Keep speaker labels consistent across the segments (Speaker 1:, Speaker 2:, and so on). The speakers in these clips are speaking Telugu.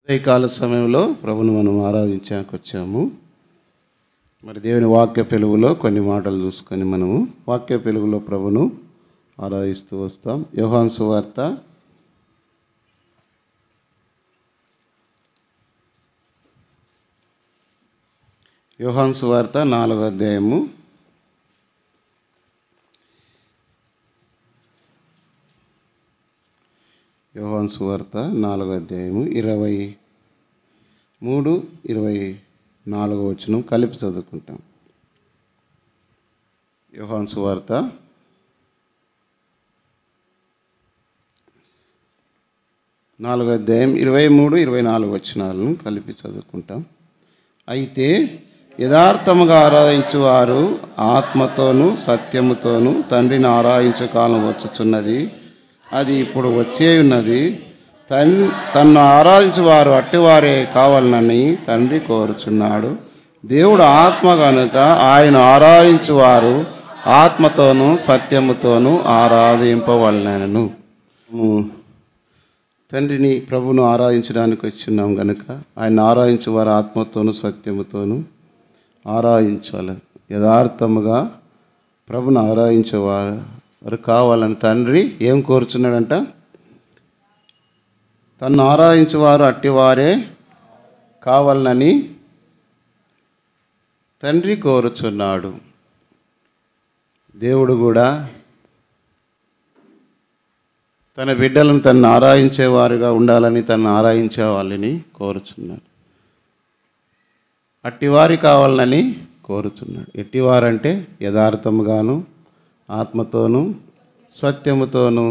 Speaker 1: ఉదయకాల సమయంలో ప్రభుని మనం ఆరాధించాక వచ్చాము. మరి దేవుని వాక్య వెలుగులో కొన్ని మాటలు చూసుకొని మనము వాక్య వెలుగులో ప్రభును ఆరాధిస్తూ వస్తాం. యోహాను సువార్త 4వ అధ్యాయము. యోహాను సువార్త 4వ అధ్యాయము 23, 24 వచనం కలిపి చదువుకుంటాం. యోహాను సువార్త 4వ అధ్యాయం 23, 24 వచనాలను కలిపి చదువుకుంటాం. అయితే యథార్థముగా ఆరాధించువారు ఆత్మతోనూ సత్యముతోనూ తండ్రిని ఆరాధించే కాలం వచ్చుచున్నది, అది ఇప్పుడు వచ్చే ఉన్నది. తన్ను ఆరాధించువారు అట్టివారే కావాలని తండ్రి కోరుచున్నాడు. దేవుడు ఆత్మ కనుక ఆయన ఆరాధించువారు ఆత్మతోనూ సత్యముతోనూ ఆరాధింపవలెనను. తండ్రిని ప్రభును ఆరాధించడానికి వచ్చినాం కనుక ఆయన ఆరాధించేవారు ఆత్మతోనూ సత్యముతోనూ ఆరాధించాలి. యథార్థముగా ప్రభును ఆరాధించేవారు కావాలని తండ్రి ఏం కోరుచున్నాడంట? తన్ను ఆరాధించేవారు అట్టివారే కావాలని తండ్రి కోరుచున్నాడు. దేవుడు కూడా తన బిడ్డలను తన్ను ఆరాధించేవారుగా ఉండాలని తన్ను ఆరాధించే వాళ్ళని కోరుచున్నాడు. అట్టివారి కావాలని కోరుచున్నాడు. ఎట్టివారంటే యథార్థముగాను ఆత్మతోనూ సత్యముతోనూ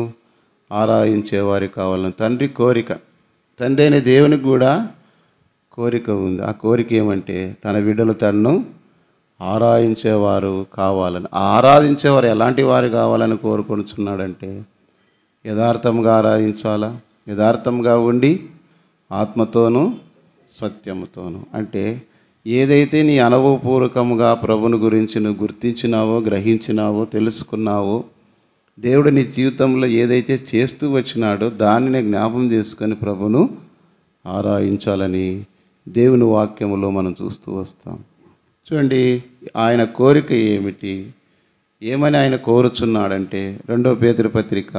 Speaker 1: ఆరాధించేవారి కావాలని తండ్రి కోరిక. తండ్రి అయిన దేవునికి కూడా కోరిక ఉంది. ఆ కోరిక ఏమంటే తన బిడ్డలు తన్ను ఆరాధించేవారు కావాలని. ఆరాధించేవారు ఎలాంటి వారు కావాలని కోరుకొనుచున్నాడంటే యథార్థంగా ఆరాధించాలా, యథార్థంగా ఉండి ఆత్మతోనూ సత్యముతోనూ. అంటే ఏదైతే నీ అనుభవపూర్వకంగా ప్రభుని గురించి నువ్వు గుర్తించినావో, గ్రహించినావో, తెలుసుకున్నావో, దేవుడు నీ జీవితంలో ఏదైతే చేస్తూ వచ్చినాడో దానిని జ్ఞాపం చేసుకొని ప్రభును ఆరాధించాలని దేవుని వాక్యములో మనం చూస్తూ వస్తాం. చూడండి, ఆయన కోరిక ఏమిటి, ఏమని ఆయన కోరుచున్నాడంటే 2వ పేతురు పత్రిక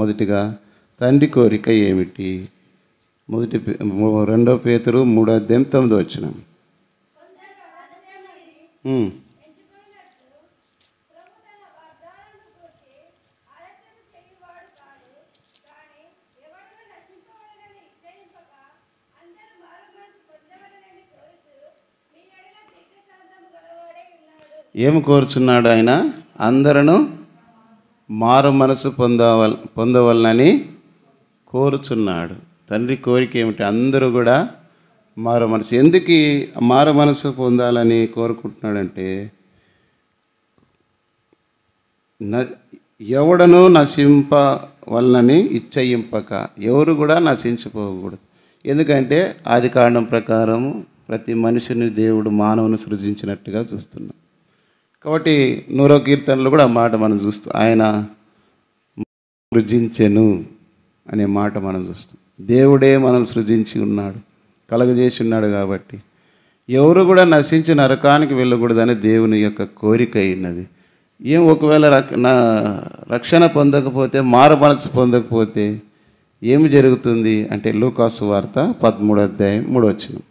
Speaker 1: మొదటిగా తండ్రి కోరిక ఏమిటి? 2వ పేతురు 3వ అధ్యాయం 9వ వచనం. ఏమి కోరుచున్నాడు ఆయన? అందరూ మారు మనసు పొందవలనని కోరుచున్నాడు. తండ్రి కోరిక ఏమిటి? అందరూ కూడా మారు మనసు. ఎందుకు మారు మనసు పొందాలని కోరుకుంటున్నాడంటే ఎవడనూ నశింపవలనని ఇచ్చయింపక, ఎవరు కూడా నశించిపోకూడదు. ఎందుకంటే ఆది కాండం ప్రకారము ప్రతి మనిషిని దేవుడు మానవుని సృజించినట్టుగా చూస్తున్నాం. కాబట్టి 100వ కీర్తనలో కూడా ఆ మాట మనం చూస్తాం. ఆయన సృజించెను అనే మాట మనం చూస్తాం. దేవుడే మనం సృజించి ఉన్నాడు, కలగజేసి ఉన్నాడు. కాబట్టి ఎవరు కూడా నశించి నరకానికి వెళ్ళకూడదని దేవుని యొక్క కోరిక అయినది. ఒకవేళ రక్షణ పొందకపోతే, మారు మనసు పొందకపోతే ఏమి జరుగుతుంది అంటే లూకాసు వార్త 13వ అధ్యాయం 3వ వచనం.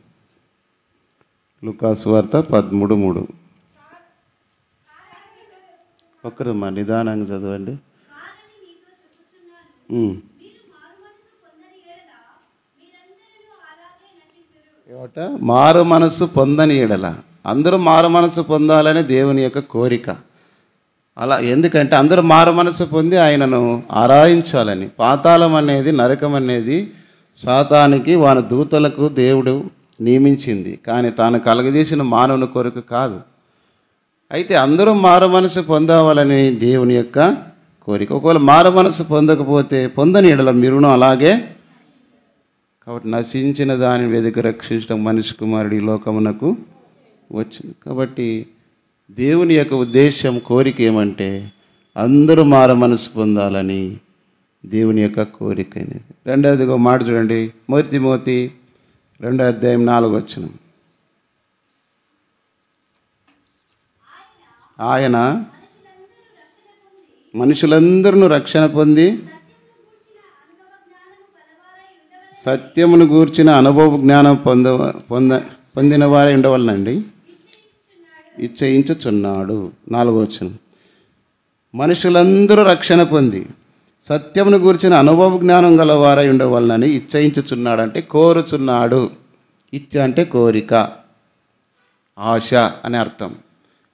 Speaker 1: లూకాసు వార్త 13:3. ఒక్కరు మా నిదానంగా చదవండి. మారు మనసు పొందని ఎడల, అందరూ మారు మనసు పొందాలని దేవుని యొక్క కోరిక. అలా ఎందుకంటే అందరూ మారు మనసు పొంది ఆయనను ఆరాధించాలని. పాతాళం అనేది, నరకం అనేది సాతానికి వాని దూతలకు దేవుడు నియమించింది, కానీ తాను కలగజేసిన మానవుని కోరిక కాదు. అయితే అందరూ మారు మనసు పొందవాలని దేవుని యొక్క కోరిక. ఒకవేళ మారు మనసు పొందకపోతే పొందని ఎడల మీరును అలాగే. కాబట్టి నశించిన దాని వెదకి రక్షించడం మనిషి కుమారుడు ఈ లోకమునకు వచ్చింది. కాబట్టి దేవుని యొక్క ఉద్దేశం, కోరిక ఏమంటే అందరూ మారు మనసు పొందాలని దేవుని యొక్క కోరిక. రెండవదిగా మాట చూడండి, 1 తిమోతి 2:4 ఆయన మనుషులందరూ రక్షణ పొంది సత్యమును గూర్చిన అనుభవ జ్ఞానం పొందిన వారే ఉండవలనండి ఇచ్చయించుచున్నాడు. 4 మనుషులందరూ రక్షణ పొంది సత్యమును గూర్చిన అనుభవ జ్ఞానం గలవారై ఉండవలనని ఇచ్చయించుచున్నాడు అంటే కోరుచున్నాడు. ఇచ్చ అంటే కోరిక, ఆశ అని అర్థం.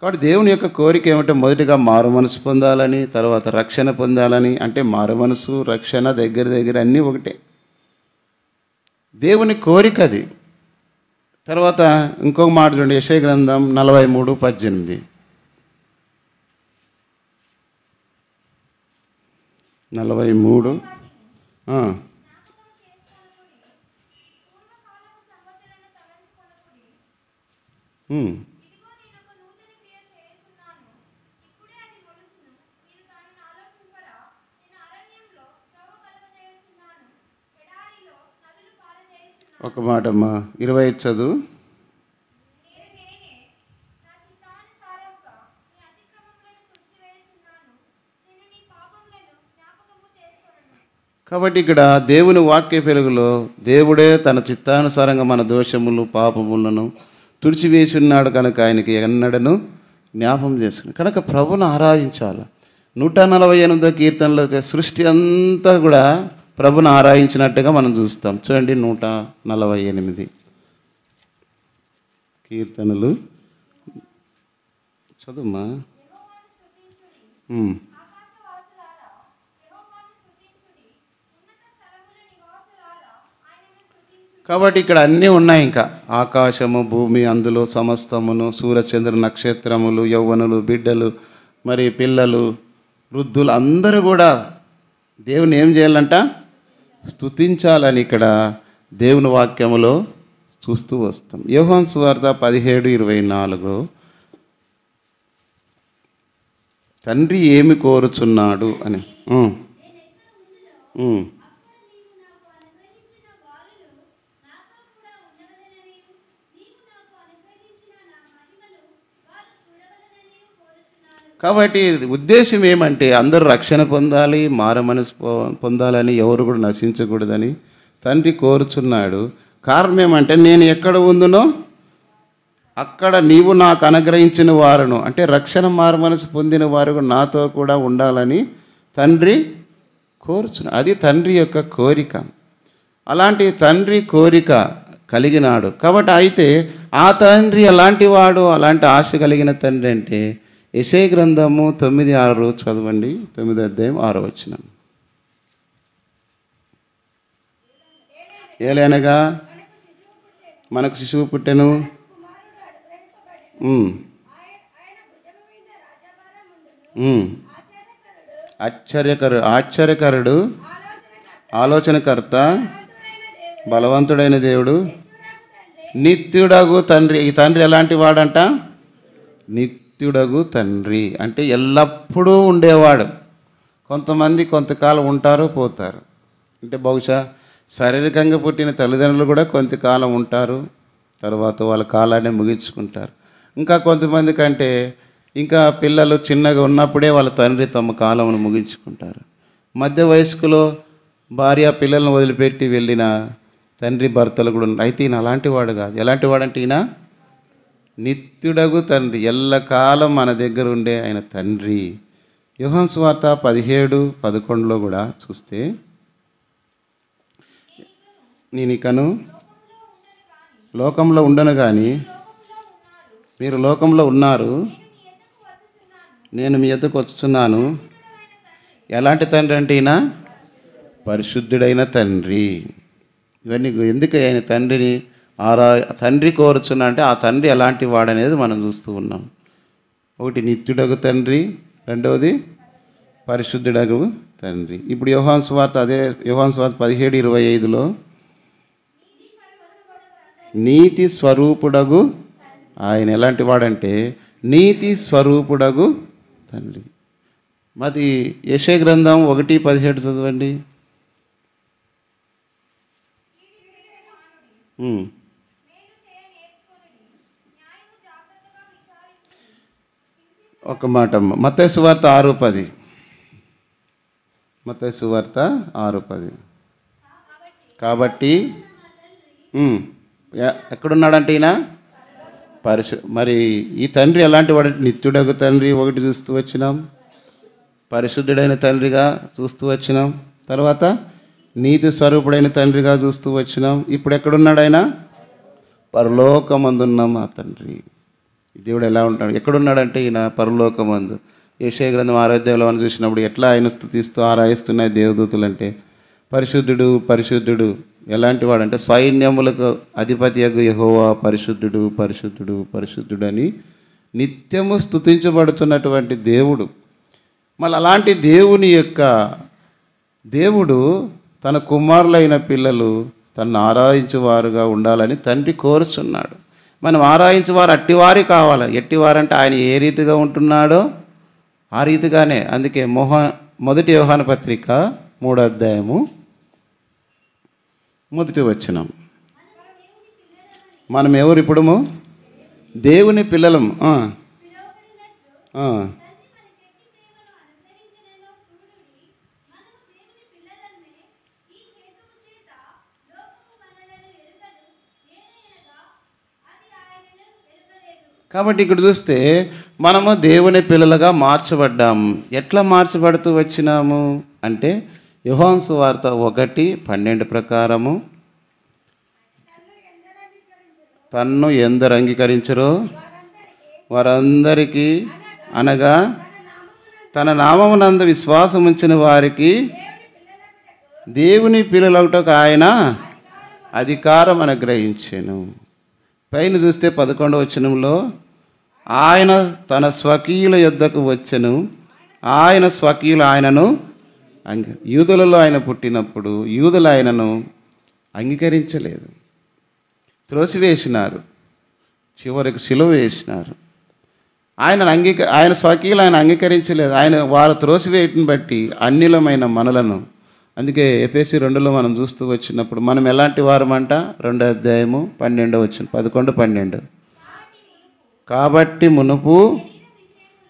Speaker 1: కాబట్టి దేవుని యొక్క కోరిక ఏమంటే మొదటిగా మారు మనసు పొందాలని, తర్వాత రక్షణ పొందాలని. అంటే మారు మనసు, రక్షణ దగ్గర అన్నీ ఒకటే. దేవుని కోరిక అది. తర్వాత ఇంకొక మాట చూడండి, యెషయా గ్రంథం 43:18. 43 ఒక మాటమ్మా 25 చదువు. కాబట్టి ఇక్కడ దేవుని వాక్య వెలుగులో దేవుడే తన చిత్తానుసారంగా మన దోషములు పాపములను తుడిచివేసి ఉన్నాడు కనుక ఆయనకి ఎన్నడను జ్ఞాపం చేసుకుని కనుక ప్రభును ఆరాధించాలి. 148వ కీర్తనలో సృష్టి అంతా కూడా ప్రభును ఆరాధించినట్టుగా మనం చూస్తాం. చూడండి 148 కీర్తనలు చదువుమా. కాబట్టి ఇక్కడ అన్నీ ఉన్నాయి. ఇంకా ఆకాశము, భూమి, అందులో సమస్తమును, సూర్యచంద్ర నక్షత్రములు, యవ్వనులు, బిడ్డలు, మరి పిల్లలు, వృద్ధులు అందరూ కూడా దేవుని ఏం చేయాలంట? స్తుతించాలని ఇక్కడ దేవుని వాక్యములో చూస్తూ వస్తాం. యోహాను సువార్త 17:24 తండ్రి ఏమి కోరుచున్నాడు అని. కాబట్టి ఉద్దేశం ఏమంటే అందరూ రక్షణ పొందాలి, మారు మనసు పొందాలని, ఎవరు కూడా నశించకూడదని తండ్రి కోరుచున్నాడు. కారణం ఏమంటే నేను ఎక్కడ ఉందునో అక్కడ నీవు నాకు అనుగ్రహించిన వారును, అంటే రక్షణ మారు మనసు పొందిన వారు నాతో కూడా ఉండాలని తండ్రి కోరుచున్నాడు. అది తండ్రి యొక్క కోరిక. అలాంటి తండ్రి కోరిక కలిగినాడు. కాబట్టి అయితే ఆ తండ్రి అలాంటి వాడు, అలాంటి ఆశ కలిగిన తండ్రి అంటే యెషయా గ్రంథము 9:6 చదవండి. 9:6 ఏలైనగా మనకు శిశువు పుట్టెను, ఆశ్చర్యకరుడు, ఆలోచనకర్త, బలవంతుడైన దేవుడు, నిత్యుడగు తండ్రి. ఈ తండ్రి ఎలాంటి వాడంట? నిత్యుడగు తండ్రి అంటే ఎల్లప్పుడూ ఉండేవాడు. కొంతమంది కొంతకాలం ఉంటారు, పోతారు. అంటే బహుశా శారీరకంగా పుట్టిన తల్లిదండ్రులు కూడా కొంతకాలం ఉంటారు, తర్వాత వాళ్ళ కాలాన్ని ముగించుకుంటారు. ఇంకా కొంతమంది కంటే ఇంకా పిల్లలు చిన్నగా ఉన్నప్పుడే వాళ్ళ తండ్రి తమ కాలమును ముగించుకుంటారు. మధ్య వయస్కులో భార్య పిల్లలను వదిలిపెట్టి వెళ్ళిన తండ్రి భర్తలు కూడా ఉన్నారు. అయితే ఈయన అలాంటి వాడు కాదు. ఎలాంటి వాడంటే ఈయన నిత్యుడగు తండ్రి, ఎల్లకాలం మన దగ్గర ఉండే ఆయన తండ్రి. యోహాను సువార్త 17:11 కూడా చూస్తే నేనికను లోకంలో ఉండను కానీ మీరు లోకంలో ఉన్నారు, నేను మీ ఎద్దకు వచ్చుతున్నాను. ఎలాంటి తండ్రి అంటే ఈయన పరిశుద్ధుడైన తండ్రి. ఇవన్నీ ఎందుకు ఆయన తండ్రిని తండ్రి కోరుచున్నా అంటే ఆ తండ్రి ఎలాంటి వాడనేది మనం చూస్తూ ఉన్నాం. ఒకటి నిత్యుడగు తండ్రి, రెండవది పరిశుద్ధుడగు తండ్రి. ఇప్పుడు యోహాను సువార్త 17:25 నీతి స్వరూపుడగు ఆయన ఎలాంటి వాడంటే నీతి స్వరూపుడగు తండ్రి. మరి యెషయా గ్రంథం 1:17 చదవండి. ఉమ్. ఒక మాట మత్తయి సువార్త 6:10. మత్తయి సువార్త 6:10. కాబట్టి ఎక్కడున్నాడంటే ఈయన మరి ఈ తండ్రి ఎలాంటి వాడు? నిత్యుడగు తండ్రి ఒకటి చూస్తూ వచ్చినాం, పరిశుద్ధుడైన తండ్రిగా చూస్తూ వచ్చినాం, తర్వాత నీతి స్వరూపుడైన తండ్రిగా చూస్తూ వచ్చినాం. ఇప్పుడు ఎక్కడున్నాడు ఆయన? పరలోకమందున్నాం ఆ తండ్రి. దేవుడు ఎలా ఉంటాడు? ఎక్కడున్నాడంటే ఈయన పరలోకమందు. యెషయా గ్రంథం 6 మనం చూసినప్పుడు ఎట్లా ఆయన స్తుతిస్తూ ఆరాయిస్తున్నాయి దేవదూతలు అంటే, పరిశుద్ధుడు పరిశుద్ధుడు. ఎలాంటి వాడంటే సైన్యములకు అధిపతియగు యెహోవా పరిశుద్ధుడు పరిశుద్ధుడు పరిశుద్ధుడు అని నిత్యము స్తుతించబడుతున్నటువంటి దేవుడు. మళ్ళీ అలాంటి దేవుడు తన కుమారులైన పిల్లలు తనను ఆరాధించేవారుగా ఉండాలని తండ్రి కోరుచున్నాడు. మనం ఆరాధించేవారు అట్టివారి కావాలి. ఎట్టివారంటే ఆయన ఏ రీతిగా ఉంటున్నాడో ఆ రీతిగానే. అందుకే మొదటి యోహాను పత్రిక 3 మొదటి వచనం. మనం ఎవరు ఇప్పుడు? దేవుని పిల్లలం. కాబట్టి ఇక్కడ చూస్తే మనము దేవుని పిల్లలుగా మార్చబడ్డాము. ఎట్లా మార్చబడుతూ వచ్చినాము అంటే యోహాను సువార్త 1:12 ప్రకారము, తన్ను ఎందరు అంగీకరించరో వారందరికీ, అనగా తన నామమునందు విశ్వాసం ఉంచిన వారికి దేవుని పిల్లలవుటకు ఆయన అధికారం అనుగ్రహించెను. పైన చూస్తే 11వ వచనంలో ఆయన తన స్వకీయుల యొద్దకు వచ్చెను, ఆయన స్వకీయులు ఆయనను యూదులలో ఆయన పుట్టినప్పుడు యూదులు ఆయనను అంగీకరించలేదు, త్రోసివేసినారు, చివరికి సిలువ వేసినారు. ఆయన స్వకీయులు ఆయన అంగీకరించలేదు. వారు త్రోసివేయటం బట్టి అన్యులమైన మనలను, అందుకే ఎఫెసీ 2లో మనం చూస్తూ వచ్చినప్పుడు మనం ఎలాంటి వారమంట? 2:12 కాబట్టి మునుపు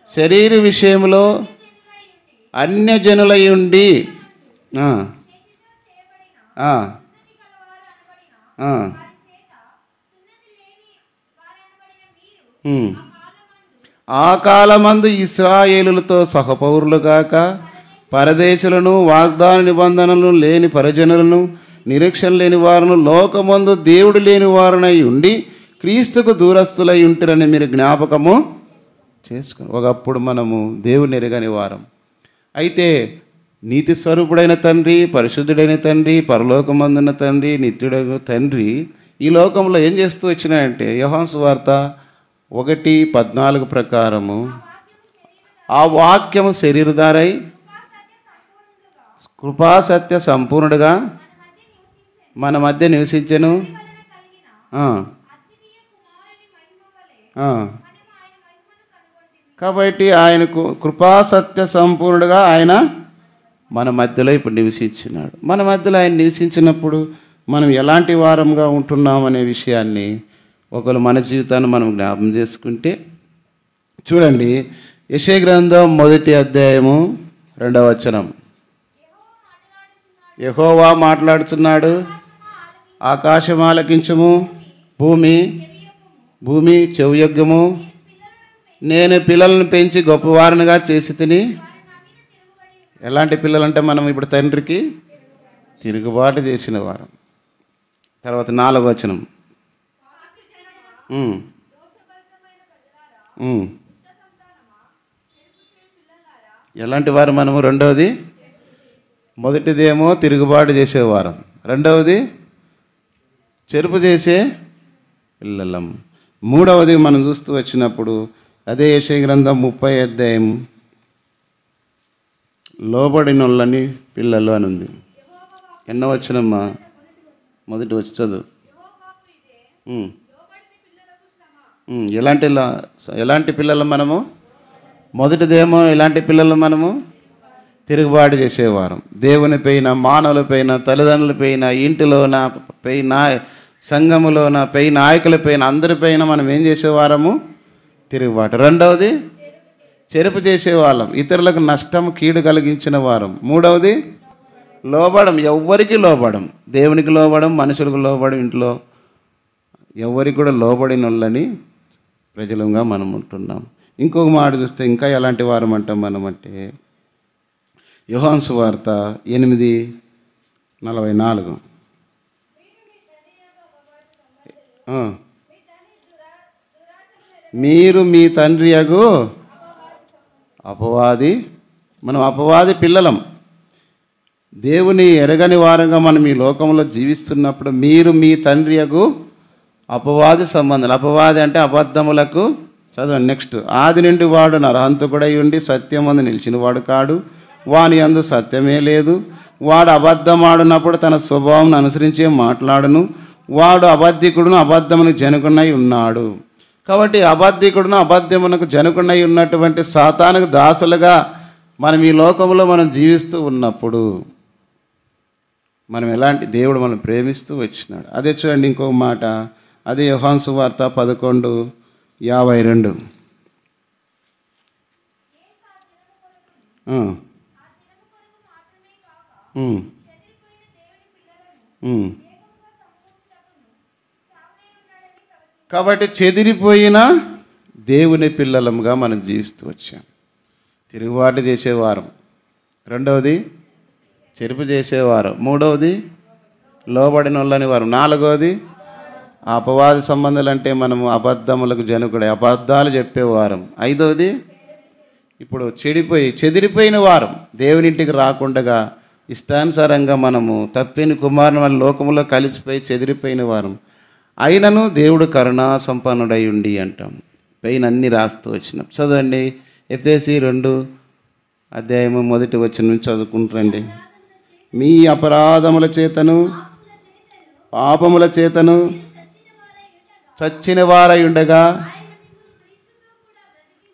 Speaker 1: శరీర విషయంలో అన్యజనులై ఉండి ఆ కాలమందు ఇశ్రాయేలులతో సహపౌరులుగాక పరదేశులను, వాగ్దాన నిబంధనలు లేని పరజనులను, నిరీక్షణ లేని వారును, లోకమందు దేవుడు లేని వారునై ఉండి క్రీస్తుకు దూరస్తులై ఉంటారని మీరు జ్ఞాపకము చేసుకుని. ఒకప్పుడు మనము దేవుని ఎరగని వారం. అయితే నీతి స్వరూపుడైన తండ్రి, పరిశుద్ధుడైన తండ్రి, పరలోకమందున్న తండ్రి, నిత్యుడైన తండ్రి ఈ లోకంలో ఏం చేస్తూ వచ్చినాయంటే యోహాను సువార్త 1:14 ప్రకారము ఆ వాక్యము శరీరధారై కృపాసత్య సంపూర్ణుడుగా మన మధ్య నివసించెను. కాబట్టి ఆయనకు కృపాసత్య సంపూర్ణుడుగా ఆయన మన మధ్యలో ఇప్పుడు నివసించినాడు. మన మధ్యలో ఆయన నివసించినప్పుడు మనం ఎలాంటి వారంగా ఉంటున్నామనే విషయాన్ని ఒకరు మన జీవితాన్ని మనం జ్ఞాపం చేసుకుంటే చూడండి. యెషయా గ్రంథం 1:2 వచనం. యెహోవా మాట్లాడుతున్నాడు, ఆకాశం ఆలకించము, భూమి చెవియొగ్గము, నేను పిల్లలను పెంచి గొప్పవారినిగా చేసి తిని. ఎలాంటి పిల్లలంటే మనం ఇప్పుడు తండ్రికి తిరుగుబాటు చేసిన వారం. తర్వాత 4వ వచనం. ఎలాంటి వారు మనము? రెండవది, మొదటిదేమో తిరుగుబాటు చేసేవారం, రెండవది చెరుపు చేసే పిల్లలం, మూడవది మనం చూస్తూ వచ్చినప్పుడు అదే యెషయా గ్రంథం 30 లోబడినోళ్ళని పిల్లలు అని ఉంది. ఎన్నో వచ్చినమ్మా? మొదటి వచ్చి చదువు. ఎలాంటి పిల్లలు మనము? మొదటిదేమో ఎలాంటి పిల్లలు మనము? తిరుగుబాటు చేసేవారం. దేవుని పైన, మానవుల పైన, తల్లిదండ్రుల పైన, ఇంటిలో పైన, సంఘములోన పై నాయకులపైన అందరిపైన మనం ఏం చేసేవారము? తిరుగుబాటు. రెండవది చెరుపు చేసేవాళ్ళం, ఇతరులకు నష్టం కీడు కలిగించిన వారం. మూడవది లోబడం, ఎవ్వరికి లోబడం, దేవునికి లోబడం, మనుషులకు లోబడం, ఇంట్లో ఎవరికి కూడా లోబడిన వాళ్ళని ప్రజలుగా మనం ఉంటున్నాం. ఇంకొక మాట చూస్తే ఇంకా ఎలాంటి వారం అంటాం మనం అంటే, యోహాను సువార్త 8:44. మీరు మీ తండ్రి యగు అపవాది. మనం అపవాది పిల్లలం. దేవుని ఎరగని వారంగా మనం ఈ లోకంలో జీవిస్తున్నప్పుడు మీరు మీ తండ్రి యగు అపవాది సంబంధాలు. అపవాది అంటే అబద్ధములకు, చదవండి నెక్స్ట్, ఆది నుండి వాడు నరహంతకుడై ఉండి సత్యమందు నిలిచిన వాడు కాడు, వాని యందు సత్యమే లేదు. వాడు అబద్ధమాడినప్పుడు తన స్వభావం అనుసరించే మాట్లాడును. వాడు అబద్ధికుడును అబద్ధమునకు జనుకునై ఉన్నాడు. కాబట్టి అబద్ధికుడును అబద్ధమునకు జనుకునై ఉన్నటువంటి సాతానుకు దాసులుగా మనం ఈ లోకంలో మనం జీవిస్తూ ఉన్నప్పుడు మనం ఎలాంటి, దేవుడు మనం ప్రేమిస్తూ వచ్చినాడు. అదే చూడండి ఇంకొక మాట, అదే యోహాను సువార్త 11:52. కాబట్టి చెదిరిపోయిన దేవుని పిల్లలంగా మనం జీవిస్తూ వచ్చాం. తిరుగుబాటు చేసేవారం, రెండవది చెరుపు చేసేవారం, మూడవది లోబడిన వాళ్ళని వారం, నాలుగవది అపవాది సంబంధాలు అంటే మనము అబద్ధములకు జనుకుడే అబద్ధాలు చెప్పేవారం, ఐదవది ఇప్పుడు చెదిరిపోయిన వారం, దేవునింటికి రాకుండా ఇష్టానుసారంగా మనము తప్పిన కుమారుని వాళ్ళ లోకంలో కలిసిపోయి చెదిరిపోయిన వారం. అయినను దేవుడు కరుణా సంపన్నుడై ఉండి అంటాం. పైన అన్నీ రాస్తూ వచ్చినాం. చదవండి ఎఫెసీ 2:1 నుంచి చదువుకుంటారండి. మీ అపరాధముల చేతను పాపముల చేతను చచ్చిన వారై ఉండగా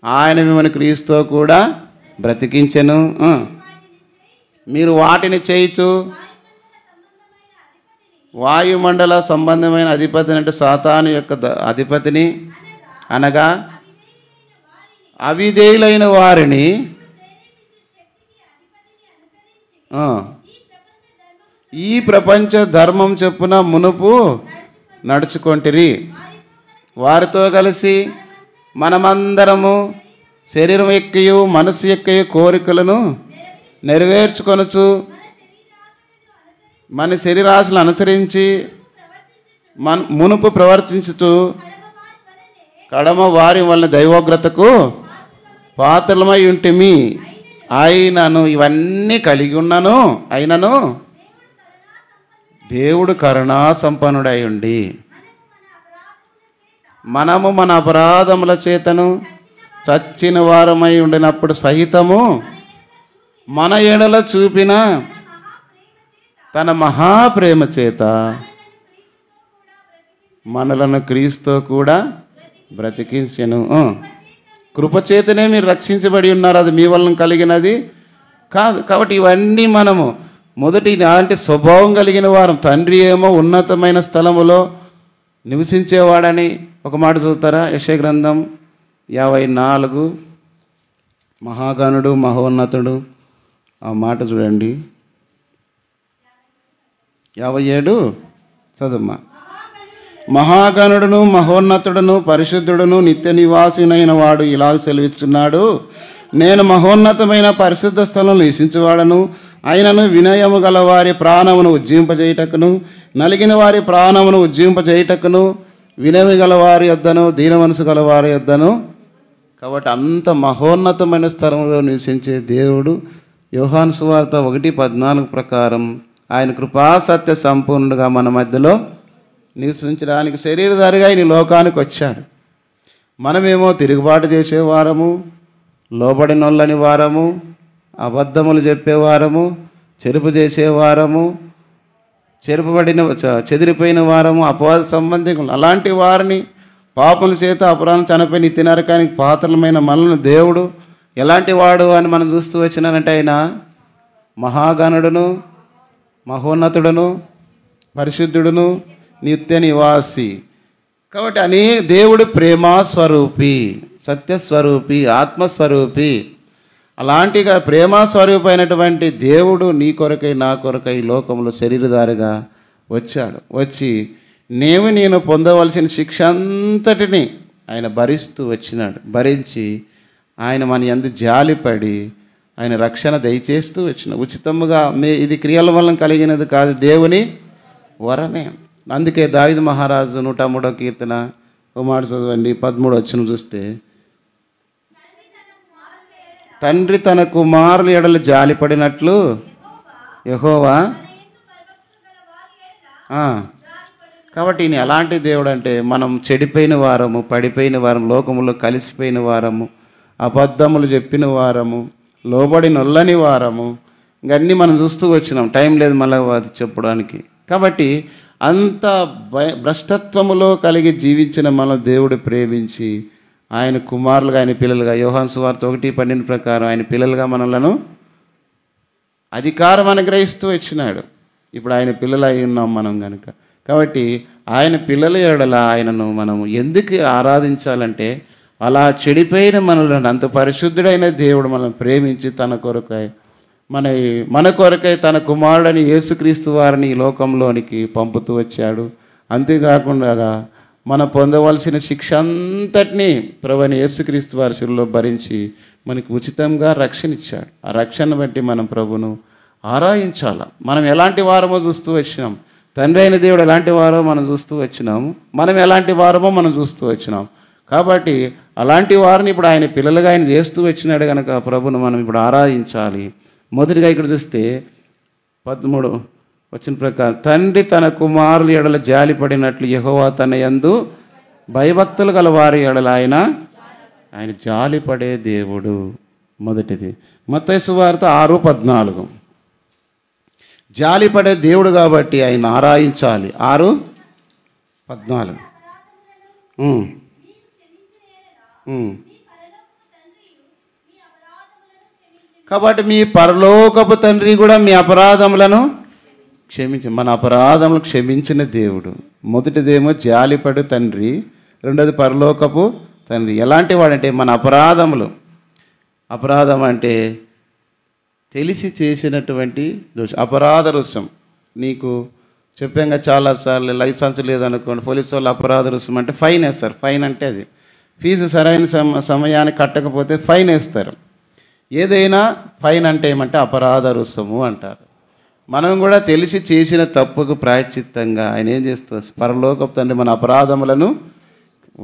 Speaker 1: ఆయన మిమ్మల్ని క్రీస్తుతో కూడా బ్రతికించెను. మీరు వాటిని చేయుచు వాయుమండల సంబంధమైన అధిపతిని అంటే సాతాను యొక్క అధిపతిని అనగా అవిధేయులైన వారిని ఈ ప్రపంచ ధర్మం చొప్పున మునుపు నడుచుకొంటిరి. వారితో కలిసి మనమందరము శరీరం ఎక్కయు మనసు ఎక్కయు కోరికలను నెరవేర్చుకొనుచు మన శరీరాశలను అనుసరించి మునుపు ప్రవర్తించుతూ కడమ వారి వలన దైవోగ్రతకు పాత్రలమై ఉంటిమి. అయినను ఇవన్నీ కలిగి ఉన్నాను, అయినను దేవుడు కరుణా సంపన్నుడై ఉండి మనము మన అపరాధముల చేతను చచ్చిన వారమై ఉండినప్పుడు సహితము మన ఎడల చూపిన తన మహాప్రేమ చేత మనలను క్రీస్తుతో కూడా బ్రతికించెను. కృపచేతనే మీరు రక్షించబడి ఉన్నారు, అది మీ వలన కలిగినది కాదు. కాబట్టి ఇవన్నీ మనము మొదటి ఇలాంటి స్వభావం కలిగిన వారం. తండ్రి ఏమో ఉన్నతమైన స్థలములో నివసించేవాడని ఒక మాట చూస్తారా? యెషయా గ్రంథం 54 మహాగణుడు మహోన్నతుడు, ఆ మాట చూడండి. 57 చదుమ్మా. మహాగణుడును మహోన్నతుడును పరిశుద్ధుడును నిత్య నివాసినైన వాడు ఇలా సెలవిస్తున్నాడు, నేను మహోన్నతమైన పరిశుద్ధ స్థలంలో నివసించేవాడను. ఆయనను వినయము గల వారి ప్రాణమును ఉజ్జింపజేయుటకును నలిగిన వారి ప్రాణమును ఉజ్జింపజేయుటకును వినయము గల వారి యొద్దను దీన మనసు గల వారి యొద్దను. కాబట్టి అంత మహోన్నతమైన స్థలంలో నివసించే దేవుడు యోహాను సువార్త 1:14 ప్రకారం ఆయన కృపాసత్య సంపూర్ణుడుగా మన మధ్యలో నివసించడానికి శరీరధారిగా ఆయన లోకానికి వచ్చాడు. మనమేమో తిరుగుబాటు చేసేవారము, లోబడినొల్లని వారము, అబద్ధములు చెప్పేవారము, చెరుపు చేసేవారము, చెదిరిపోయిన వారము, అపవాద సంబంధికులు. అలాంటి వారిని పాపముల చేత అపరాధం చనిపోయి నిత్య నరకానికి పాత్రలమైన మనల్ని దేవుడు ఎలాంటి వాడు అని మనం చూస్తూ వచ్చినానంటే ఆయన మహాగణుడును మహోన్నతుడును పరిశుద్ధుడును నిత్య నివాసి. కాబట్టి దేవుడు ప్రేమాస్వరూపి, సత్యస్వరూపి, ఆత్మస్వరూపి. అలాంటిగా ప్రేమాస్వరూపి అయినటువంటి దేవుడు నీ కొరకై నా కొరకై ఈ లోకంలో శరీరధారిగా వచ్చాడు. వచ్చి నేను పొందవలసిన శిక్ష అంతటిని ఆయన భరిస్తూ వచ్చినాడు. భరించి ఆయన మన యందు జాలిపడి ఆయన రక్షణ దయచేస్తూ వచ్చిన ఉచితముగా. ఇది క్రియల వల్ల కలిగినది కాదు, దేవుని వరమే. అందుకే దావీదు మహారాజు 103వ కీర్తన మాట చదవండి, 13 వచనం చూస్తే, తండ్రి తన కుమారుల ఎడల జాలిపడినట్లు యెహోవా. కాబట్టి ఈయన ఎలాంటి దేవుడు అంటే, మనం చెడిపోయిన వారము, పడిపోయిన వారము, లోకములో కలిసిపోయిన వారము, అబద్ధములు చెప్పిన వారము, లోబడి నొల్లని వారము, ఇంకన్నీ మనం చూస్తూ వచ్చినాం. టైం లేదు మళ్ళీ చెప్పడానికి. కాబట్టి అంత భ్రష్టత్వములో కలిగి జీవించిన మన దేవుడు ప్రేమించి ఆయన కుమారులుగా, ఆయన పిల్లలుగా, యోహాను సువార్త 1:12 ప్రకారం ఆయన పిల్లలుగా మనలను అధికారం అనుగ్రహిస్తూ వచ్చినాడు. ఇప్పుడు ఆయన పిల్లలు అయి ఉన్నాం మనం కనుక. కాబట్టి ఆయన పిల్లల ఎడల ఆయనను మనం ఎందుకు ఆరాధించాలంటే, అలా చెడిపోయిన మనలను అంత పరిశుద్ధుడైన దేవుడు మనం ప్రేమించి మన కొరకై తన కుమారుడని యేసుక్రీస్తు వారిని ఈ లోకంలోనికి పంపుతూ వచ్చాడు. అంతేకాకుండా మనం పొందవలసిన శిక్ష అంతటినీ ప్రభువైన యేసుక్రీస్తు వారి శిలువలో భరించి మనకి ఉచితంగా రక్షణ ఇచ్చాడు. ఆ రక్షణ బట్టి మనం ప్రభును ఆరాధించాల. మనం ఎలాంటి వారమో చూస్తూ వచ్చినాం. తండ్రి అయిన దేవుడు ఎలాంటి వారో మనం చూస్తూ వచ్చినాము. మనం ఎలాంటి వారమో మనం చూస్తూ వచ్చినాం. కాబట్టి అలాంటి వారిని ఇప్పుడు ఆయన పిల్లలుగా ఆయన చేస్తూ వచ్చినాడు కనుక ప్రభును మనం ఇప్పుడు ఆరాధించాలి. మొదటిగా ఇక్కడ చూస్తే 13 వచ్చిన ప్రకారం, తండ్రి తన కుమారుల ఎడల జాలిపడినట్లు యెహోవా తన యందు భయభక్తులు గల వారి ఎడల ఆయన జాలిపడే దేవుడు. మొదటిది మత్తయి సువార్త 6:14. జాలిపడే దేవుడు కాబట్టి ఆయన ఆరాధించాలి. 6:14. కాబట్టి మీ పరలోకపు తండ్రి కూడా మీ అపరాధములను మన అపరాధములు క్షమించిన దేవుడు. మొదటిదేమో జాలిపడు తండ్రి, రెండోది పరలోకపు తండ్రి. ఎలాంటి వాడంటే మన అపరాధం అంటే తెలిసి చేసినటువంటి దోషం, అపరాధ రుసం. నీకు చెప్పాక చాలాసార్లు లైసెన్స్ లేదనుకోండి, పోలీసు వాళ్ళు అపరాధ రుసం అంటే ఫైన్ వేస్తారు. ఫైన్ అంటే అది ఫీజు సరైన సమయానికి కట్టకపోతే ఫైన్ వేస్తారు. ఏదైనా ఫైన్ అంటే ఏమంటే అపరాధ రుసము అంటారు. మనం కూడా తెలిసి చేసిన తప్పుకు ప్రాయశ్చిత్తంగా ఆయన ఏం చేస్తారు? పరలోకపు తండ్రి మన అపరాధములను,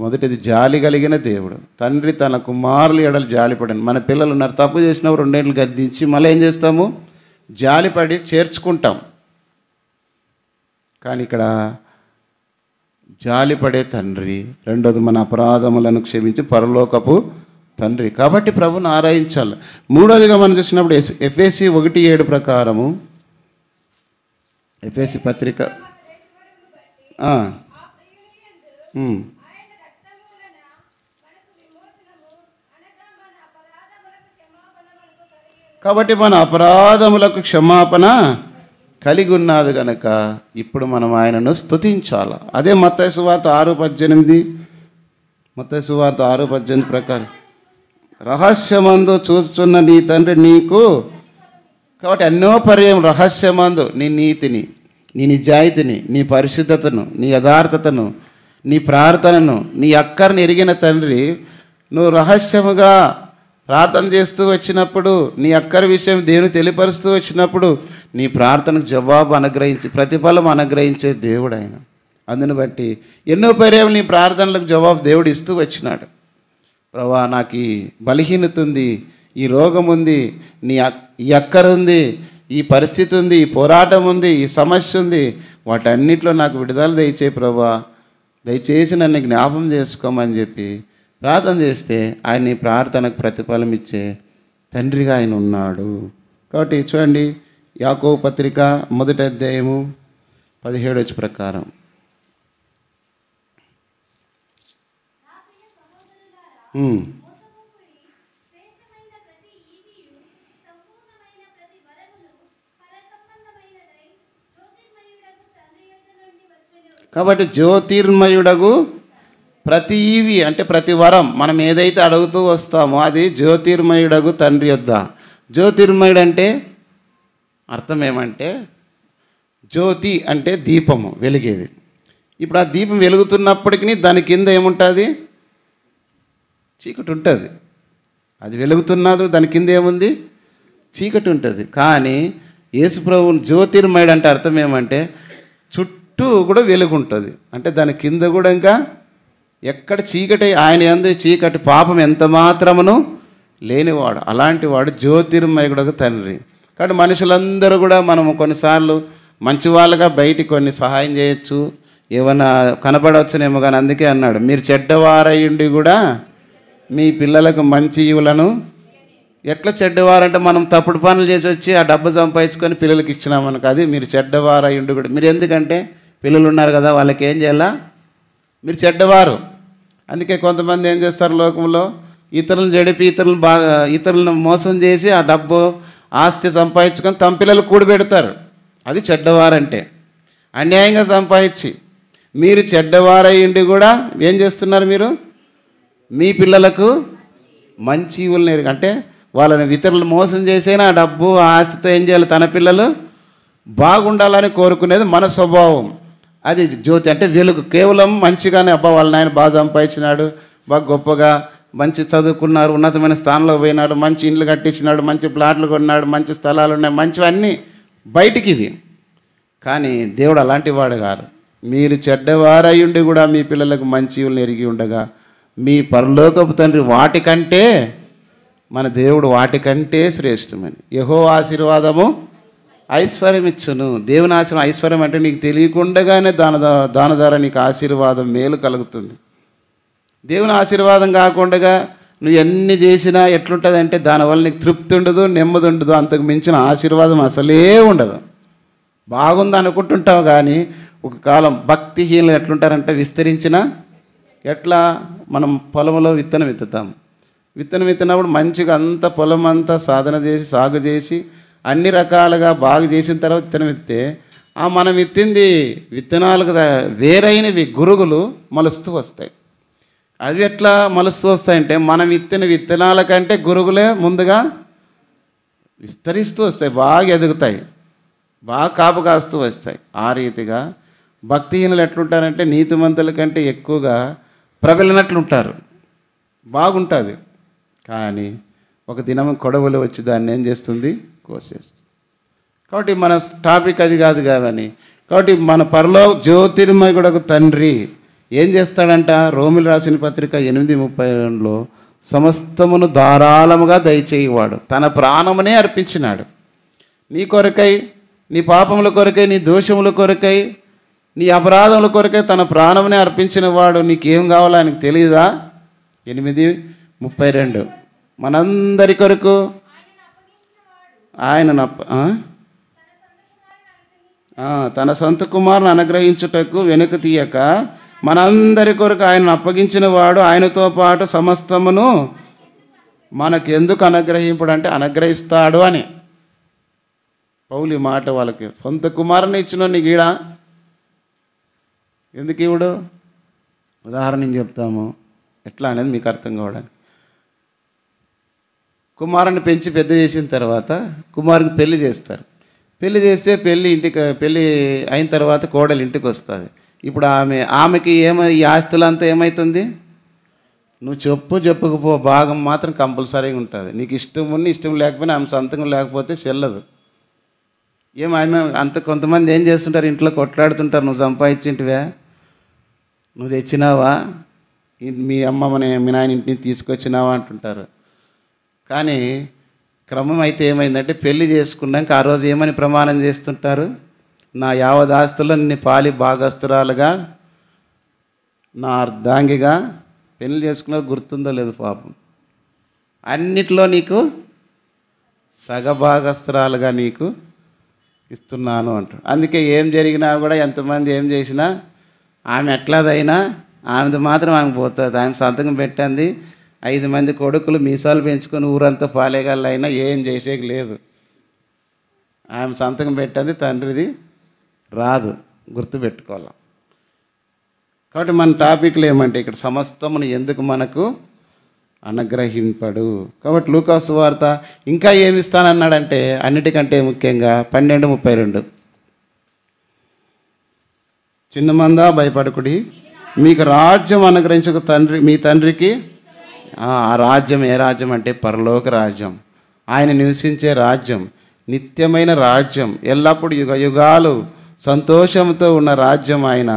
Speaker 1: మొదటిది జాలి కలిగిన దేవుడు. తండ్రి తన కుమారుల ఎడల జాలిపడని. మన పిల్లలు ఉన్నారు, తప్పు చేసినప్పుడు 2 ఏళ్ళు గద్దించి మళ్ళీ ఏం చేస్తాము? జాలిపడి చేర్చుకుంటాం. కానీ ఇక్కడ జాలిపడే తండ్రి, రెండోది మన అపరాధములను క్షమించి పరలోకపు తండ్రి. కాబట్టి ప్రభుని ఆరాధించాలి. మూడోదిగా మనం చూసినప్పుడు ఎఫెసీ 1:7 ప్రకారము, ఎఫెసీ పత్రిక కాబట్టి మన అపరాధములకు క్షమాపణ కలిగి ఉన్నది కనుక ఇప్పుడు మనం ఆయనను స్తుతించాలి. అదే మత్తయి సువార్త 6:18. మత్తయి సువార్త 6:18 ప్రకారం, రహస్యమందు చూచుచున్న నీ తండ్రి నీకు. కాబట్టి ఎన్నో పర్యాయం రహస్యమందు నీ నీతిని, నీ నిజాయితీని, నీ పరిశుద్ధతను, నీ యథార్థతను, నీ ప్రార్థనను, నీ అక్కర్ని ఎరిగిన తండ్రి, నువ్వు రహస్యముగా ప్రార్థన చేస్తూ వచ్చినప్పుడు, నీ అక్కరి విషయం దేవుని తెలియపరుస్తూ వచ్చినప్పుడు నీ ప్రార్థనకు జవాబు అనుగ్రహించి ప్రతిఫలం అనుగ్రహించే దేవుడు ఆయన. అందుని బట్టి ఎన్నో పర్యాయం నీ ప్రార్థనలకు జవాబు దేవుడు ఇస్తూ వచ్చినాడు. ప్రభా, నాకు ఈ బలహీనత ఉంది, ఈ రోగం ఉంది, ఈ అక్కర ఉంది, ఈ పరిస్థితి ఉంది, ఈ పోరాటం ఉంది, ఈ సమస్య ఉంది, వాటన్నిటిలో నాకు విడుదల దయచే ప్రభా, దయచేసి నన్ను జ్ఞాపం చేసుకోమని చెప్పి ప్రార్థన చేస్తే ఆయన నీ ప్రార్థనకు ప్రతిఫలం ఇచ్చే తండ్రిగా ఆయన ఉన్నాడు. కాబట్టి చూడండి, యాకోబు పత్రిక 1వ అధ్యాయము 17 ప్రకారం, కాబట్టి జ్యోతిర్మయుడగు ప్రతి ఈవి అంటే ప్రతి వరం మనం ఏదైతే అడుగుతూ వస్తామో అది జ్యోతిర్మయుడగు తండ్రి యొద్ద. జ్యోతిర్మయుడు అంటే అర్థం ఏమంటే, జ్యోతి అంటే దీపము వెలిగేది. ఇప్పుడు ఆ దీపం వెలుగుతున్నప్పటికీ దాని కింద ఏముంటుంది? చీకటి ఉంటుంది. అది వెలుగుతున్నది, దాని కింద ఏముంది? చీకటి ఉంటుంది. కానీ యేసుప్రభు జ్యోతిర్మయుడు అంటే అర్థం ఏమంటే చుట్టూ కూడా వెలుగు ఉంటుంది. అంటే దాని కింద కూడా ఇంకా ఎక్కడ చీకటి, ఆయన యందు చీకటి పాపం ఎంత మాత్రమును లేనివాడు. అలాంటి వాడు జ్యోతిర్మయుడు తండ్రి. కాబట్టి మనుషులందరూ కూడా మనము కొన్నిసార్లు మంచి వాళ్ళగా బయటికి కొన్ని సహాయం చేయొచ్చు, ఏమైనా కనబడవచ్చునేమో. కానీ అందుకే అన్నాడు, మీరు చెడ్డవారయ్యుండి కూడా మీ పిల్లలకు మంచి ఇవులను. ఎట్లా చెడ్డవారంటే మనం తప్పుడు పనులు చేసి వచ్చి ఆ డబ్బు సంపాదించుకొని పిల్లలకి ఇచ్చినామనుకో, అది మీరు చెడ్డవారయ్యుండి కూడా. మీరు ఎందుకంటే పిల్లలు ఉన్నారు కదా, వాళ్ళకి ఏం చేయాలా? మీరు చెడ్డవారు. అందుకే కొంతమంది ఏం చేస్తారు లోకంలో, ఇతరులను జడిపి ఇతరులను మోసం చేసి ఆ డబ్బు ఆస్తి సంపాదించుకొని తమ పిల్లలు కూడబెడతారు. అది చెడ్డవారంటే. అన్యాయంగా సంపాదించి మీరు చెడ్డవారయ్యుండి కూడా ఏం చేస్తున్నారు? మీరు మీ పిల్లలకు మంచి ఈవులు అంటే వాళ్ళని ఇతరులు మోసం చేసైనా ఆ డబ్బు ఆ ఆస్తితో ఏం చేయాలి? తన పిల్లలు బాగుండాలని కోరుకునేది మన స్వభావం. అది జ్యోతి అంటే వెలుగు. కేవలం మంచిగానే అబ్బా వాళ్ళ నాయన బాగా సంపాదించినాడు, బాగా గొప్పగా మంచి చదువుకున్నారు, ఉన్నతమైన స్థానంలో పోయినాడు, మంచి ఇండ్లు కట్టించినాడు, మంచి ప్లాట్లు కొన్నాడు, మంచి స్థలాలు ఉన్నాయి, మంచివన్నీ బయటికి ఇవి. కానీ దేవుడు అలాంటి వాడు కాదు. మీరు చెడ్డవారయ్యుండి కూడా మీ పిల్లలకు మంచి ఎరిగి ఉండగా మీ పరలోకపు తండ్రి వాటికంటే, మన దేవుడు వాటికంటే శ్రేష్టమని. యెహోవా ఆశీర్వాదము ఐశ్వర్యం ఇచ్చును. దేవుని ఆశీర్వాదం ఐశ్వర్యం అంటే నీకు తెలియకుండానే దాని ద్వారా నీకు ఆశీర్వాదం మేలు కలుగుతుంది. దేవుని ఆశీర్వాదం కాకుండా నువ్వు ఎన్ని చేసినా ఎట్లుంటుంది అంటే దానివల్ల నీకు తృప్తి ఉండదు, నెమ్మది ఉండదు. అంతకు మించిన ఆశీర్వాదం అసలే ఉండదు. బాగుంది అనుకుంటుంటావు కానీ ఒక కాలం భక్తిహీనులు ఎట్లుంటారంటే విస్తరించిన ఎట్లా మనం పొలంలో విత్తనం విత్తుతాం. విత్తనం విత్తినప్పుడు మంచిగా అంత పొలం అంతా సాధన చేసి సాగు చేసి అన్ని రకాలుగా బాగు చేసిన తర్వాత విత్తనం విత్తే ఆ మనం విత్తింది విత్తనాలకు వేరైనవి గురుగులు మొలుస్తూ వస్తాయి. అవి ఎట్లా మొలుస్తూ వస్తాయంటే మనం విత్తిన విత్తనాల కంటే గురుగులే ముందుగా విస్తరిస్తూ వస్తాయి, బాగా ఎదుగుతాయి, బాగా కాపు కాస్తూ వస్తాయి. ఆ రీతిగా భక్తిహీనులు ఎట్లుంటారంటే నీతిమంతుల కంటే ఎక్కువగా ప్రబలినట్లుంటారు. బాగుంటుంది. కానీ ఒక దినం కొడవలు వచ్చి దాన్ని ఏం చేస్తుంది? కోసేస్తుంది. కాబట్టి మన టాపిక్ అది కాదు కానీ, కాబట్టి మన జ్యోతిర్మయుడకు తండ్రి ఏం చేస్తాడంట? రోమిలు రాసిన పత్రిక 8:32లో సమస్తమును ధారాళముగా దయచేయవాడు తన ప్రాణమునే అర్పించినాడు. నీ కొరకై, నీ పాపముల కొరకై, నీ దోషముల కొరకై, నీ అపరాధముల కొరకై తన ప్రాణమునే అర్పించిన వాడు. నీకేం కావాలో ఆయనకు తెలియదా? 8:32 మనందరి కొరకు ఆయన తన సొంత కుమారుని అనుగ్రహించుటకు వెనుక తీయక మనందరి కొరకు ఆయన అప్పగించిన వాడు. ఆయనతో పాటు సమస్తమును మనకెందుకు అనుగ్రహింపుడు అంటే అనుగ్రహిస్తాడు అని పౌలు ఈ మాట వాళ్ళకి. సొంత కుమారుని ఇచ్చిన నీ గీడ ఎందుకు ఇవ్వడు? ఉదాహరణ చెప్తాము ఎట్లా అనేది మీకు అర్థం కావడానికి. కుమారుని పెంచి పెద్ద చేసిన తర్వాత కుమారునికి పెళ్లి చేస్తారు. పెళ్లి చేస్తే పెళ్ళి అయిన తర్వాత కోడలు ఇంటికి వస్తుంది. ఇప్పుడు ఆమెకి ఈ ఆస్తులంతా ఏమవుతుంది? నువ్వు చెప్పుకుపో భాగం మాత్రం కంపల్సరీగా ఉంటుంది. నీకు ఇష్టం ఉన్ని ఇష్టం లేకపోయినా ఆమె సంతకం లేకపోతే చెల్లదు. ఆమె కొంతమంది ఏం చేస్తుంటారు, ఇంట్లో కొట్లాడుతుంటారు. నువ్వు సంపాదించింటివా, నువ్వు తెచ్చినావా, మీ మీ నాయన ఇంటిని తీసుకొచ్చినావా అంటుంటారు. కానీ క్రమం అయితే ఏమైందంటే పెళ్లి చేసుకున్నాక ఆ రోజు ఏమని ప్రమాణం చేస్తుంటారు? నా యావత్ ఆస్తుల్లో నీ పాలి భాగస్తురాలుగా, నా అర్ధాంగిగా పెళ్లి చేసుకున్న గుర్తుందో లేదు పాపం. అన్నిట్లో నీకు సగభాగస్తురాలుగా నీకు ఇస్తున్నాను అంటాడు. అందుకే ఏం జరిగినా కూడా ఎంతమంది ఏం చేసినా ఆమె ఎట్లాదైనా ఆమెది మాత్రం ఆమె పోతుంది. ఆమె సంతకం పెట్టింది, 5 మంది కొడుకులు మీసాలు పెంచుకొని ఊరంతా పాలేగాళ్ళైనా ఏం చేసేకి లేదు. ఆమె సంతకం పెట్టింది తండ్రిది రాదు, గుర్తుపెట్టుకోవాలి. కాబట్టి మన టాపిక్లు ఏమంటే ఇక్కడ సమస్తమును ఎందుకు మనకు అనుగ్రహింపడు. కాబట్టి లూకాసు వార్త ఇంకా ఏమి ఇస్తానన్నాడంటే అన్నిటికంటే ముఖ్యంగా 12:32 చిన్న మందా భయపడకుడి, మీకు రాజ్యం అనుగ్రహించక తండ్రి మీ తండ్రికి. ఆ రాజ్యం ఏ రాజ్యం అంటే పరలోక రాజ్యం, ఆయన నివసించే రాజ్యం, నిత్యమైన రాజ్యం, ఎల్లప్పుడూ యుగ యుగాలు సంతోషంతో ఉన్న రాజ్యం ఆయన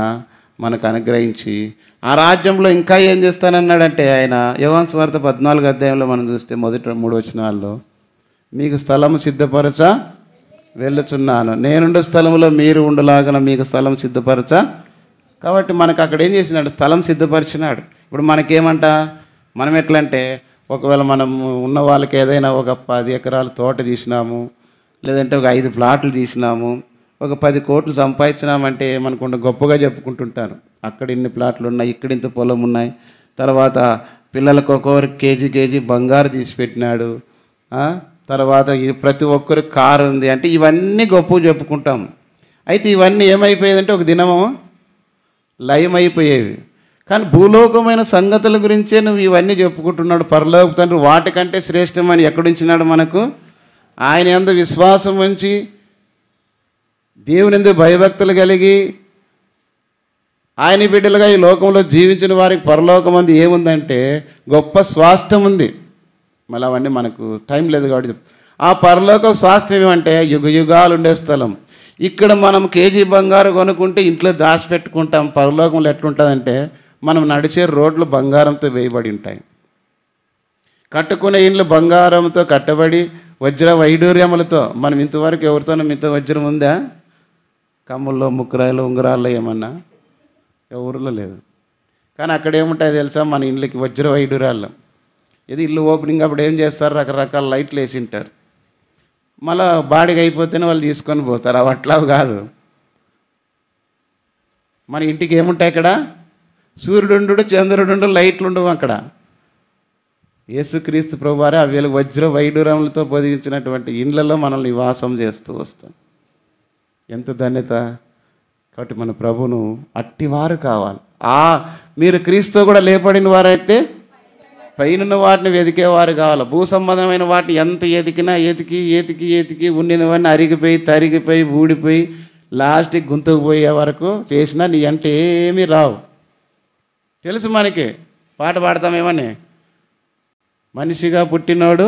Speaker 1: మనకు అనుగ్రహించి ఆ రాజ్యంలో ఇంకా ఏం చేస్తానన్నాడంటే ఆయన యోహాను సువార్త 14వ అధ్యాయంలో మనం చూస్తే మొదటి 3 వచనాల్లో మీకు స్థలము సిద్ధపరచ వెళ్ళుచున్నాను, నేనుండే స్థలంలో మీరు ఉండలాగన మీకు స్థలం సిద్ధపరచ. కాబట్టి మనకు అక్కడ ఏం చేసినాడు, స్థలం సిద్ధపరిచినాడు. ఇప్పుడు మనకేమంట, మనం ఎట్లంటే ఒకవేళ మనం ఉన్న వాళ్ళకి ఏదైనా ఒక 10 ఎకరాల తోట తీసినాము, లేదంటే ఒక 5 ప్లాట్లు తీసినాము, ఒక 10 కోట్లు సంపాదించినామంటే మనకుండా గొప్పగా చెప్పుకుంటుంటారు. అక్కడ ఇన్ని ప్లాట్లు ఉన్నాయి, ఇక్కడ ఇంత పొలం ఉన్నాయి, తర్వాత పిల్లలకు ఒక్కొక్కరికి కేజీ బంగారు తీసి పెట్టినాడు, తర్వాత ప్రతి ఒక్కరికి కారు ఉంది అంటే ఇవన్నీ గొప్ప చెప్పుకుంటాం. అయితే ఇవన్నీ ఏమైపోయేదంటే ఒక దినము లయం అయిపోయేవి. కానీ భూలోకమైన సంగతుల గురించే నువ్వు ఇవన్నీ చెప్పుకుంటున్నాడు. పరలోక తండ్రి వాటికంటే శ్రేష్టమని ఎక్కడుంచినాడు మనకు, ఆయన యందు విశ్వాసం ఉంచి దేవుని యందు భయభక్తులు కలిగి ఆయన బిడ్డలుగా ఈ లోకంలో జీవించిన వారికి పరలోకమంది ఏముందంటే గొప్ప స్వాస్థ్యం ఉంది. మళ్ళీ అవన్నీ మనకు టైం లేదు కాబట్టి ఆ పరలోక స్వాస్థ్యం ఏమంటే యుగ యుగాలు ఉండే స్థలం. ఇక్కడ మనం కేజీ బంగారు కొనుక్కుంటే ఇంట్లో దాచిపెట్టుకుంటాం. పరలోకంలో ఎట్లుంటుందంటే మనం నడిచే రోడ్లు బంగారంతో వేయబడి ఉంటాయి, కట్టుకునే ఇండ్లు బంగారంతో కట్టబడి వజ్ర వైడూర్యములతో. మనం ఇంతవరకు ఎవరితోనూ మీతో వజ్రం ఉందా? కమ్ముల్లో ముక్కురాయలు ఉంగరాల్లో ఏమన్నా ఎవరిలో లేదు. కానీ అక్కడ ఏముంటాయి తెలుసా, మన ఇండ్లకి వజ్ర వైడూర్యాలు. ఇది ఇల్లు ఓపెనింగ్ అప్పుడు ఏం చేస్తారు, రకరకాల లైట్లు వేసి ఉంటారు. మళ్ళీ బాడీగా అయిపోతేనే వాళ్ళు తీసుకొని పోతారు. అవి అట్లా కాదు. మన ఇంటికి ఏముంటాయి అక్కడ, సూర్యుడు చంద్రుడు లైట్లు ఉండవు అక్కడ. యేసుక్రీస్తు ప్రభువారే అవి వజ్ర వైడూర్యములతో పొదిగించినటువంటి ఇండ్లలో మనల్ని నివాసం చేస్తూ వస్తాం. ఎంత ధన్యత. కాబట్టి మన ప్రభును అట్టివారు కావాలి. మీరు క్రీస్తు కూడా లేపడిన వారైతే పైన వాటిని వెతికేవారు కావాలి. భూ సంబంధమైన వాటిని ఎంత ఎతికినా ఎతికి ఉండినవన్నీ అరిగిపోయి తరిగిపోయి ఊడిపోయి లాస్ట్కి గుంతుకు పోయే వరకు చేసినా నీ అంటే ఏమీ రావు. తెలుసు మనకి, పాట పాడతామేమని, మనిషిగా పుట్టినోడు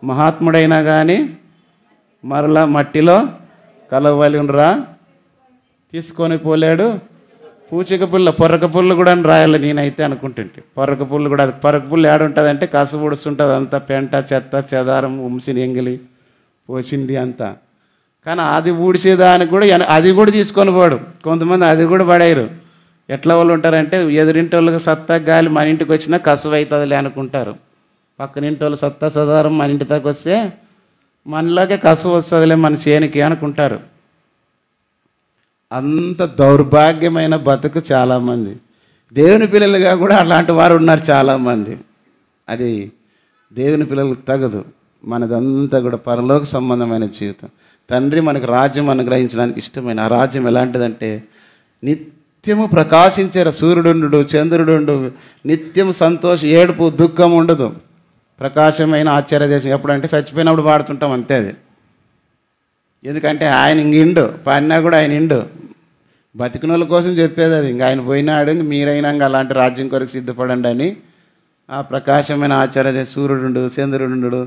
Speaker 1: మహాత్ముడైనా కానీ మరలా మట్టిలో కలవలి ఉండరా తీసుకొని పోలేడు పూచిక పుల్ల. పొర్రక పుల్లు కూడా అని రాయాలి నేనైతే అనుకుంటుంటే. పొర్రక పుల్లు కూడా, అది పొర్రక పుల్లు ఏడుంటుంది అంటే కసు ఉడుస్తుంటుంది, అంతా పెంట చెత్త చెదారం ఉంసిన ఎంగిలి పోసింది అంతా. కానీ అది ఊడిసేదానికి కూడా అది కూడా తీసుకొని పోడు. కొంతమంది అది కూడా పడేయరు. ఎట్లా వాళ్ళు ఉంటారంటే ఎదురింటి వాళ్ళకి సత్తా గాలి మన ఇంటికి వచ్చినా కసువు అవుతుందిలే అనుకుంటారు. పక్కనింటి వాళ్ళు సత్తా సదారం మన ఇంటి దాకా వస్తే మనలాగే కసువు వస్తుందిలే మన సేనికి అనుకుంటారు. అంత దౌర్భాగ్యమైన బతుకు చాలామంది. దేవుని పిల్లలుగా కూడా అలాంటి వారు ఉన్నారు చాలామంది. అది దేవుని పిల్లలకు తగదు. మనదంతా కూడా పరలోక సంబంధమైన జీవితం. తండ్రి మనకు రాజ్యం అనుగ్రహించడానికి ఇష్టమైన ఆ రాజ్యం ఎలాంటిదంటే నిత్యము ప్రకాశించే సూర్యుడుండు చంద్రుడుండు, నిత్యం సంతోషం, ఏడుపు, దుఃఖం ఉండదు. ప్రకాశమైన ఆశ్చర్య దేశం. ఎప్పుడంటే చచ్చిపోయినప్పుడు పాడుతుంటాం అంతే. అది ఎందుకంటే ఆయన ఇండు పాడినా కూడా ఆయన ఇండు. బతికిన వాళ్ళ కోసం చెప్పేది అది. ఇంక ఆయన పోయినాడు, ఇంక మీరైనా ఇంక అలాంటి రాజ్యం కొరకు సిద్ధపడండి అని. ఆ ప్రకాశమైన ఆశ్చర్య దేశం, సూర్యుడు చంద్రుడు,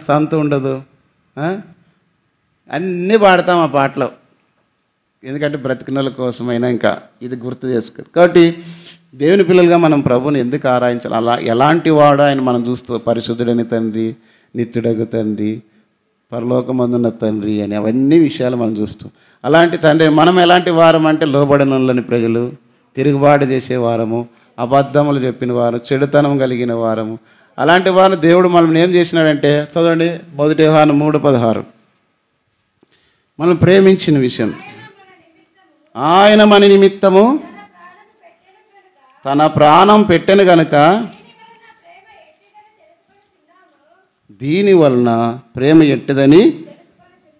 Speaker 1: సంత ఉండదు, అన్నీ పాడతాం ఆ పాటలో. ఎందుకంటే బ్రతికిన వాళ్ళ కోసమైనా ఇంకా ఇది గుర్తు చేసుకోరు. కాబట్టి దేవుని పిల్లలుగా మనం ప్రభుని ఎందుకు ఆరాధించాలి? అలా ఎలాంటి వాడు ఆయన మనం చూస్తూ పరిశుద్ధుడని తండ్రి, నిత్యుడగు తండ్రి, పరలోకమందున్న తండ్రి అని అవన్నీ విషయాలు మనం చూస్తాం. అలాంటి తండ్రి మనం ఎలాంటి వారం అంటే లోబడనులని ప్రజలు, తిరుగుబాటు చేసేవారము, అబద్ధములు చెప్పిన వారు, చెడుతనం కలిగిన వారము. అలాంటి వారు దేవుడు మనం ఏం చేసినాడంటే చదవండి, 1 యోహాను 3:16 మనం ప్రేమించిన విషయం. ఆయన మన నిమిత్తము తన ప్రాణం పెట్టెను గనుక దీని వలన ప్రేమ ఎట్టిదని.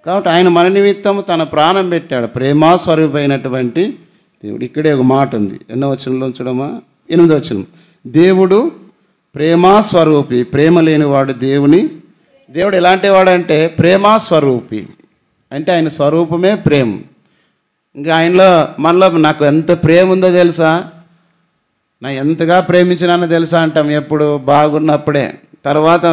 Speaker 1: కాబట్టి ఆయన మన నిమిత్తము తన ప్రాణం పెట్టాడు. ప్రేమాస్వరూపైనటువంటి దేవుడు. ఇక్కడే ఒక మాట ఉంది, ఎన్నో వచనంలో చూడమా, 8వ వచనం. దేవుడు ప్రేమా స్వరూపి, ప్రేమ లేనివాడు దేవుడు ఎలాంటి వాడంటే ప్రేమా స్వరూపి, అంటే ఆయన స్వరూపమే ప్రేమ. ఇంకా ఆయనలో మనలో నాకు ఎంత ప్రేమ ఉందో తెలుసా, నా ఎంతగా ప్రేమించినానో తెలుసా అంటాం ఎప్పుడు బాగున్నప్పుడే. తర్వాత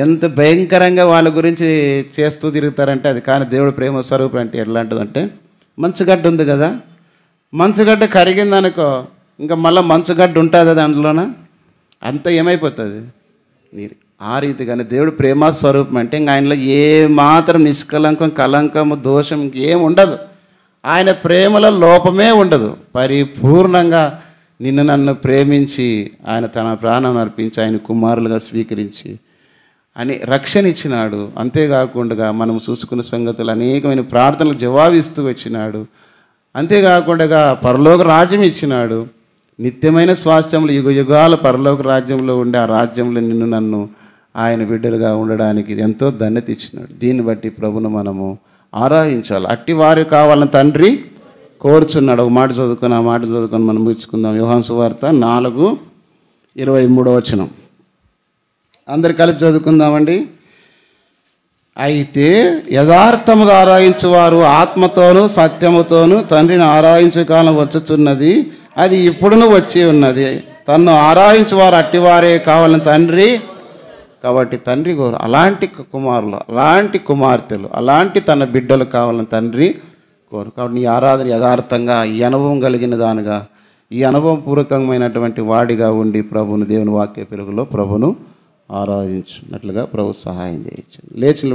Speaker 1: ఎంత భయంకరంగా వాళ్ళ గురించి చేస్తూ తిరుగుతారంటే అది. కానీ దేవుడు ప్రేమ స్వరూపం అంటే ఎట్లాంటిదంటే, మంచుగడ్డ ఉంది కదా, మంచుగడ్డ కరిగిందనుకో ఇంకా మళ్ళీ మంచుగడ్డ ఉంటుంది దాంట్లోన, అంతా ఏమైపోతుంది నీరు. ఆ రీతిగానే దేవుడు ప్రేమ స్వరూపం అంటే ఇంకా ఆయనలో ఏ మాత్రం నిష్కలంకం, కలంకము, దోషం ఏం ఉండదు. ఆయన ప్రేమలో లోపమే ఉండదు. పరిపూర్ణంగా నిన్ను నన్ను ప్రేమించి ఆయన తన ప్రాణం అర్పించి ఆయన కుమారులుగా స్వీకరించి అని రక్షణ ఇచ్చినాడు. అంతేకాకుండా మనం చూసుకున్న సంగతులు అనేకమైన ప్రార్థనలకు జవాబిస్తూ వచ్చినాడు. అంతేకాకుండా పరలోక రాజ్యం ఇచ్చినాడు, నిత్యమైన స్వాస్థ్యములు యుగ యుగాల పరలోక రాజ్యంలో ఉండే ఆ రాజ్యంలో నిన్ను నన్ను ఆయన బిడ్డలుగా ఉండడానికి ఎంతో ధన్యత ఇచ్చినాడు. దీన్ని బట్టి ప్రభును మనము ఆరాధించాలి. అట్టి వారు కావాలని తండ్రి కోరుచున్నాడు. ఒక మాట చదువుకొని ఆ మాట చదువుకొని మనం ముగించుకుందాం. యోహాను సువార్త 4:23 అందరు కలిపి చదువుకుందామండి. అయితే యథార్థముగా ఆరాధించువారు ఆత్మతోనూ సత్యముతోనూ తండ్రిని ఆరాధించే కాలం వచ్చుచున్నది, అది ఇప్పుడును వచ్చి ఉన్నది. తన్ను ఆరాధించువారు అట్టివారే కావాలని తండ్రి. కాబట్టి తండ్రి కోరు అలాంటి కుమారులు, అలాంటి కుమార్తెలు, అలాంటి తన బిడ్డలు కావాలని తండ్రి కోరు. కాబట్టి నీ ఆరాధన యథార్థంగా ఈ అనుభవం కలిగిన దానిగా, ఈ అనుభవపూర్వకమైనటువంటి వాడిగా ఉండి ప్రభును దేవుని వాక్య పెరుగులో ప్రభును ఆరాధించున్నట్లుగా ప్రభు సహాయం చేయించండి. లేచిన